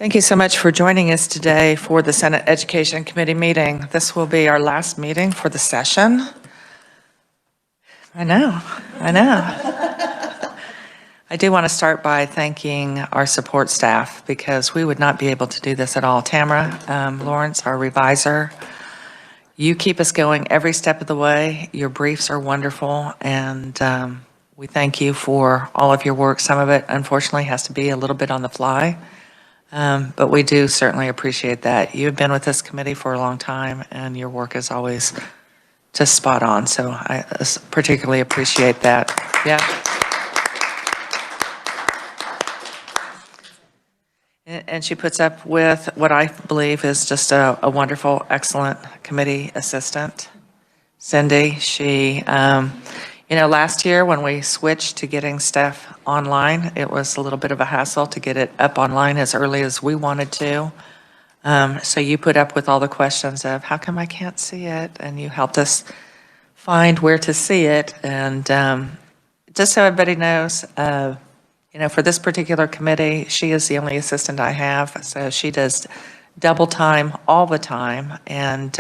Thank you so much for joining us today for the Senate Education Committee meeting. This will be our last meeting for the session. I know. I do want to start by thanking our support staff because we would not be able to do this at all. Tamara Lawrence, our reviser, you keep us going every step of the way. Your briefs are wonderful, and we thank you for all of your work. Some of it, unfortunately, has to be a little bit on the fly. But we do certainly appreciate that. You've been with this committee for a long time, and your work is always just spot on. So I particularly appreciate that. Yeah. And she puts up with what I believe is just a wonderful, excellent committee assistant, Cindy. She, last year when we switched to getting stuff online, it was a little bit of a hassle to get it up online as early as we wanted to. So you put up with all the questions of how come I can't see it, and you helped us find where to see it. And just so everybody knows, for this particular committee, she is the only assistant I have, so she does double time all the time. And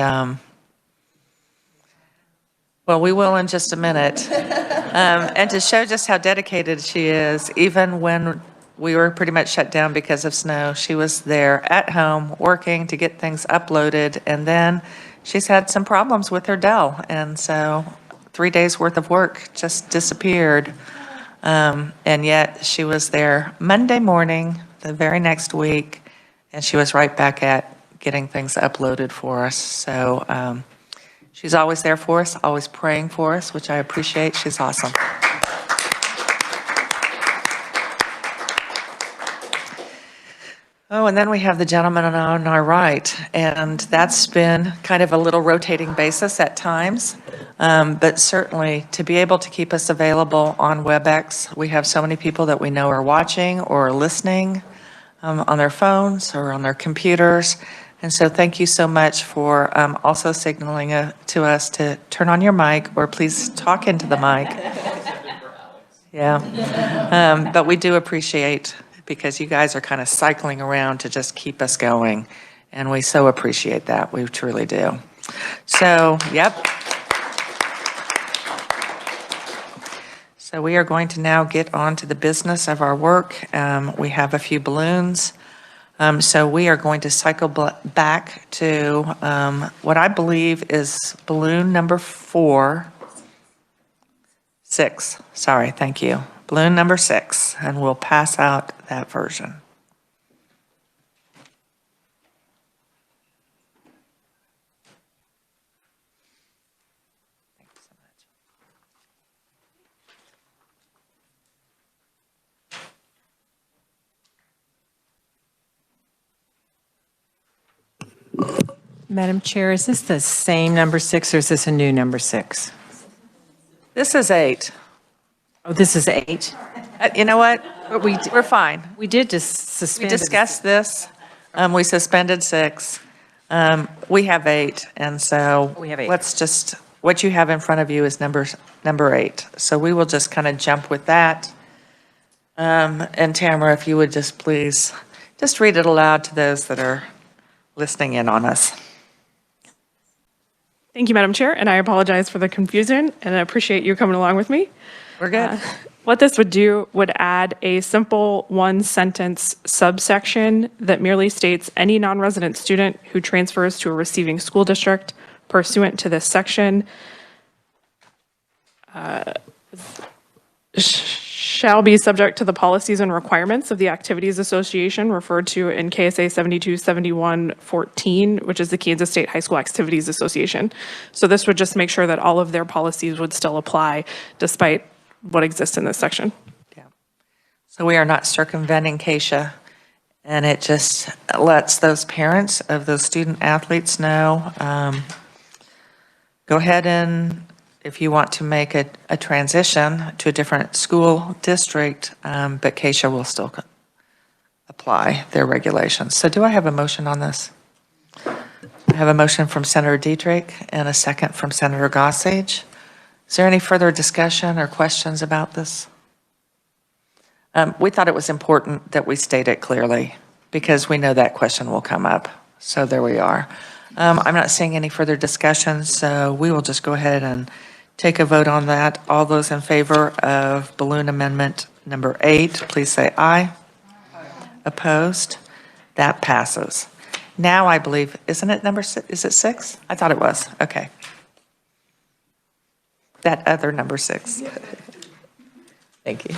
well, we will in just a minute. And to show just how dedicated she is, even when we were pretty much shut down because of snow, she was there at home working to get things uploaded. And then she's had some problems with her Dell. And so 3 days worth of work just disappeared. And yet she was there Monday morning, the very next week, and she was right back at getting things uploaded for us. So she's always there for us, always praying for us, which I appreciate. She's awesome. Oh, and then we have the gentleman on our right, and that's been kind of a little rotating basis at times, but certainly to be able to keep us available on WebEx. We have so many people that we know are watching or listening on their phones or on their computers. And so thank you so much for also signaling to us to turn on your mic or please talk into the mic. Yeah, but we do appreciate, because you guys are kind of cycling around to just keep us going. And we so appreciate that. We truly do. So, yep. So we are going to now get on to the business of our work. We have a few balloons. So we are going to cycle back to what I believe is balloon number 6. Sorry, thank you. Balloon number 6, and we'll pass out that version. Thank you so much. Madam Chair, is this the same number 6 or is this a new number 6? This is 8. Oh, this is 8? You know what? We're fine. We did just suspend. We discussed this. We suspended 6. We have 8, and so we have 8. Let's just, what you have in front of you is number 8. So we will just kind of jump with that. And Tamara, if you would just please just read it aloud to those that are listening in on us. Thank you, Madam Chair, and I apologize for the confusion, and I appreciate you coming along with me. We're good. What this would do would add a simple one-sentence subsection that merely states any non-resident student who transfers to a receiving school district pursuant to this section shall be subject to the policies and requirements of the Activities Association referred to in KSA 7271-14, which is the Kansas State High School Activities Association. So this would just make sure that all of their policies would still apply despite what exists in this section. Yeah. So we are not circumventing KSHA, and it just lets those parents of those student athletes know, go ahead and if you want to make a transition to a different school district, but KSHA will still apply their regulations. So do I have a motion on this? I have a motion from Senator Dietrich and a second from Senator Gossage. Is there any further discussion or questions about this? We thought it was important that we state it clearly. because we know that question will come up. So there we are. I'm not seeing any further discussion, so we will just go ahead and take a vote on that. All those in favor of balloon amendment number 8, please say aye. Opposed? That passes. Now I believe, isn't it number 6? Is it 6? I thought it was. Okay. That other number 6. Thank you.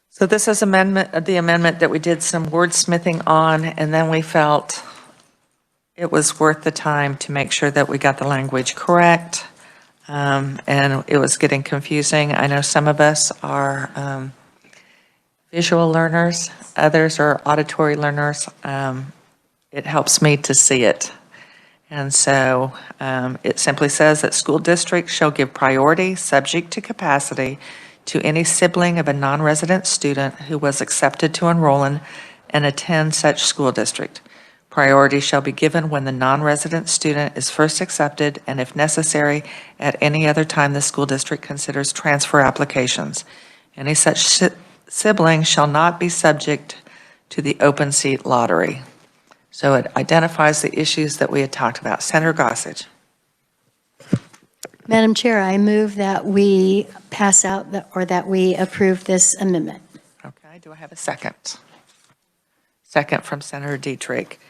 So this is the amendment that we did some wordsmithing on, and then we felt it was worth the time to make sure that we got the language correct. And it was getting confusing. I know some of us are visual learners, others are auditory learners. It helps me to see it. And so it simply says that school districts shall give priority, subject to capacity, to any sibling of a non-resident student who was accepted to enroll in and attend such school district. Priority shall be given when the non-resident student is first accepted and, if necessary, at any other time the school district considers transfer applications. Any such sibling shall not be subject to the open seat lottery. So it identifies the issues that we had talked about. Senator Gossage. Madam Chair, I move that we pass out or that we approve this amendment. Okay, do I have a second? Second from Senator Dietrich.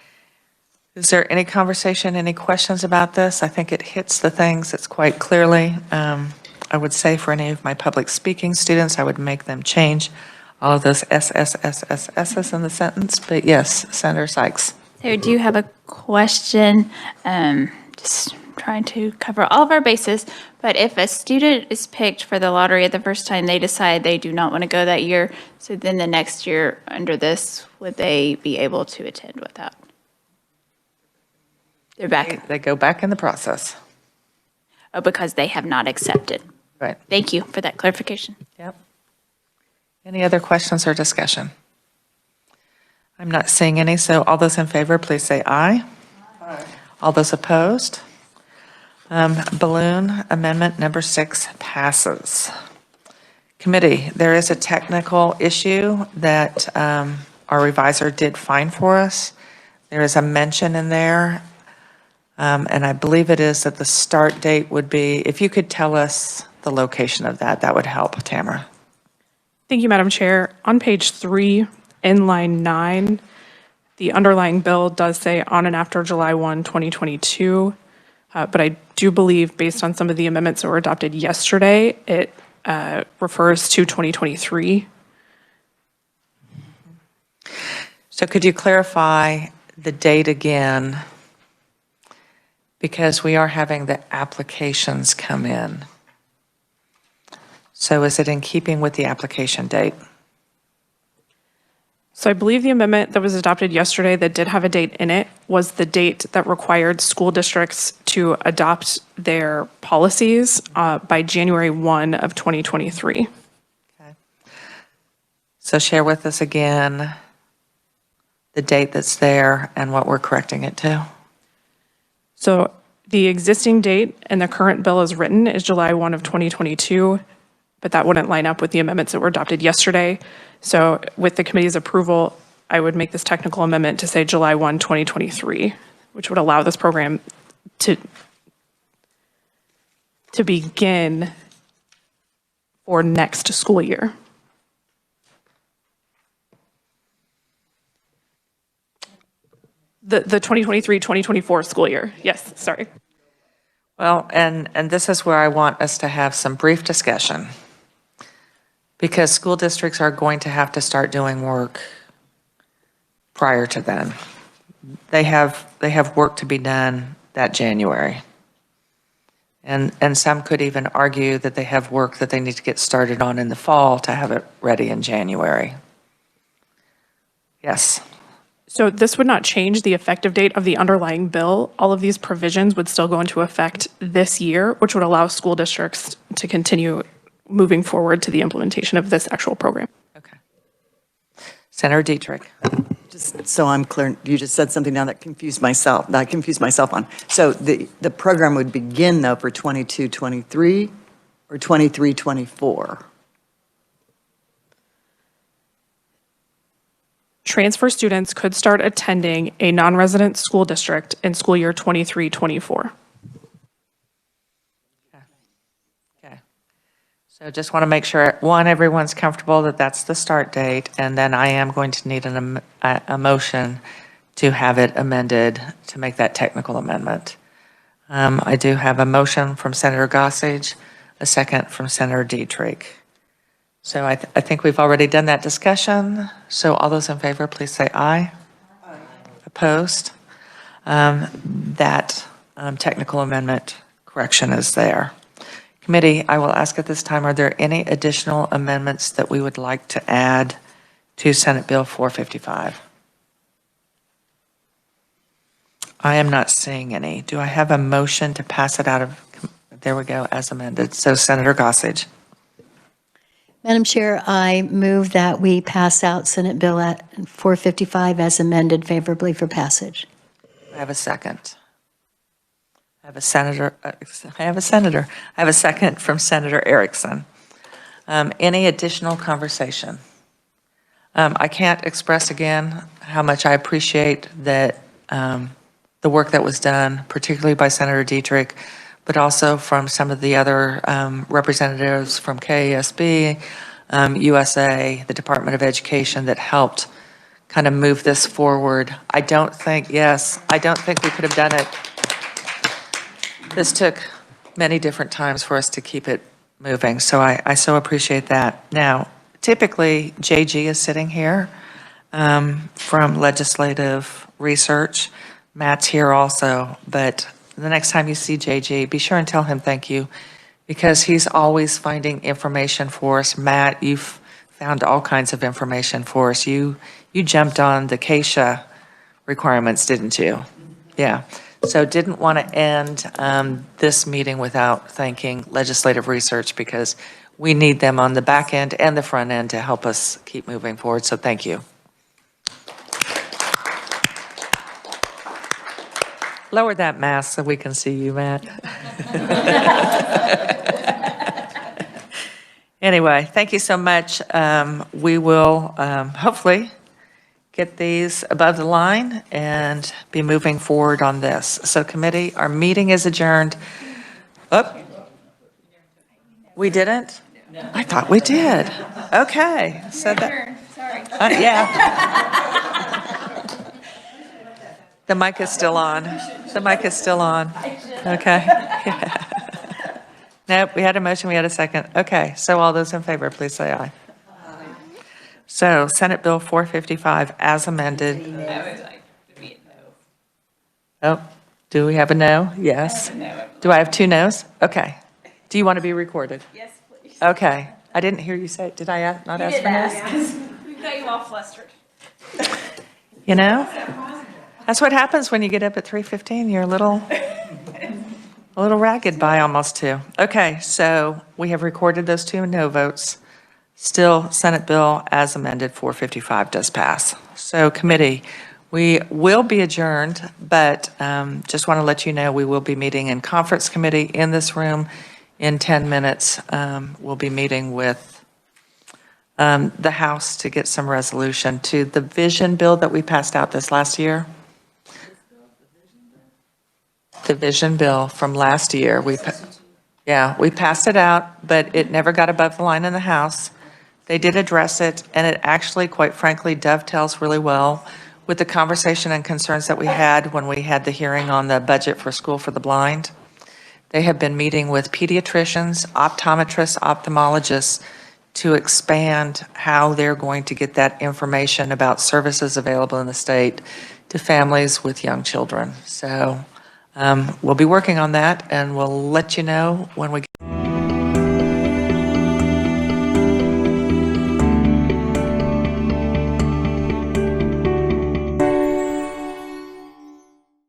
Is there any conversation, any questions about this? I think it hits the things, it's quite clearly. I would say for any of my public speaking students, I would make them change all of those SSSSSs in the sentence, but yes, Senator Sykes. So I do have a question, just trying to cover all of our bases, but if a student is picked for the lottery at the first time, they decide they do not want to go that year, so then the next year under this, would they be able to attend without? They're back. They go back in the process. Oh, because they have not accepted. Right. Thank you for that clarification. Yep. Any other questions or discussion? I'm not seeing any, so all those in favor, please say aye. Aye. All those opposed? Balloon amendment number 6 passes. Committee, there is a technical issue that our revisor did find for us. There is a mention in there, and I believe it is that the start date would be, if you could tell us the location of that, that would help, Tamara. Thank you, Madam Chair. On page 3, in line 9, the underlying bill does say on and after July 1, 2022, but I do believe, based on some of the amendments that were adopted yesterday, it refers to 2023. So could you clarify the date again? Because we are having the applications come in. So is it in keeping with the application date? So I believe the amendment that was adopted yesterday that did have a date in it was the date that required school districts to adopt their policies by January 1 of 2023. Okay. So share with us again the date that's there and what we're correcting it to. So the existing date and the current bill as written is July 1 of 2022, but that wouldn't line up with the amendments that were adopted yesterday. So with the committee's approval, I would make this technical amendment to say July 1, 2023, which would allow this program to begin for next school year. The 2023-2024 school year. Yes, sorry. Well, and this is where I want us to have some brief discussion, because school districts are going to have to start doing work prior to then. They have work to be done that January. And some could even argue that they have work that they need to get started on in the fall to have it ready in January. Yes. So this would not change the effective date of the underlying bill. All of these provisions would still go into effect this year, which would allow school districts to continue moving forward to the implementation of this actual program. Okay. Senator Dietrich. Just so I'm clear, you just said something now that confused myself, that I confused myself on. So the program would begin though for 22-23 or 23-24? Transfer students could start attending a non-resident school district in school year 23-24. Okay. So just want to make sure, one, everyone's comfortable that that's the start date, and then I am going to need a motion to have it amended to make that technical amendment. I do have a motion from Senator Gossage, a second from Senator Dietrich. So I think we've already done that discussion. So all those in favor, please say aye. Aye. Opposed? That technical amendment correction is there. Committee, I will ask at this time, are there any additional amendments that we would like to add to Senate Bill 455? I am not seeing any. Do I have a motion to pass it out of, there we go, as amended. So Senator Gossage. Madam Chair, I move that we pass out Senate Bill at 455 as amended favorably for passage. I have a second. I have a senator. I have a second from Senator Erickson. Any additional conversation? I can't express again how much I appreciate that the work that was done, particularly by Senator Dietrich, but also from some of the other representatives from KSB, USA, the Department of Education that helped kind of move this forward. I don't think we could have done it. This took many different times for us to keep it moving, so I so appreciate that. Now, typically, JG is sitting here from Legislative Research. Matt's here also, but the next time you see JG, be sure and tell him thank you, because he's always finding information for us. Matt, you've found all kinds of information for us. You jumped on the ks requirements, didn't you? Yeah. So didn't want to end this meeting without thanking Legislative Research, because we need them on the back end and the front end to help us keep moving forward. So thank you. Lower that mask so we can see you, Matt. Anyway, thank you so much. We will hopefully get these above the line and be moving forward on this. So committee, our meeting is adjourned. Oh, we didn't? I thought we did. Okay. So that, sorry. Yeah. The mic is still on. The mic is still on. Okay. Yeah. Nope, we had a motion, we had a second. Okay, so all those in favor, please say aye. So Senate Bill 455 as amended. Oh, do we have a no? Yes. Do I have two no's? Okay. Do you want to be recorded? Yes, please. Okay. I didn't hear you say, did I not ask for no's? We got you all flustered. You know? That's what happens when you get up at 3:15. You're a little ragged by almost 2. Okay, so we have recorded those 2 no votes. Still, Senate Bill as amended 455 does pass. So committee, we will be adjourned, but just want to let you know we will be meeting in conference committee in this room in 10 minutes. We'll be meeting with the House to get some resolution to the vision bill that we passed out this last year. The vision bill from last year. We passed it out, but it never got above the line in the House. They did address it, and it actually, quite frankly, dovetails really well with the conversation and concerns that we had when we had the hearing on the budget for School for the Blind. They have been meeting with pediatricians, optometrists, ophthalmologists to expand how they're going to get that information about services available in the state to families with young children. So we'll be working on that, and we'll let you know when we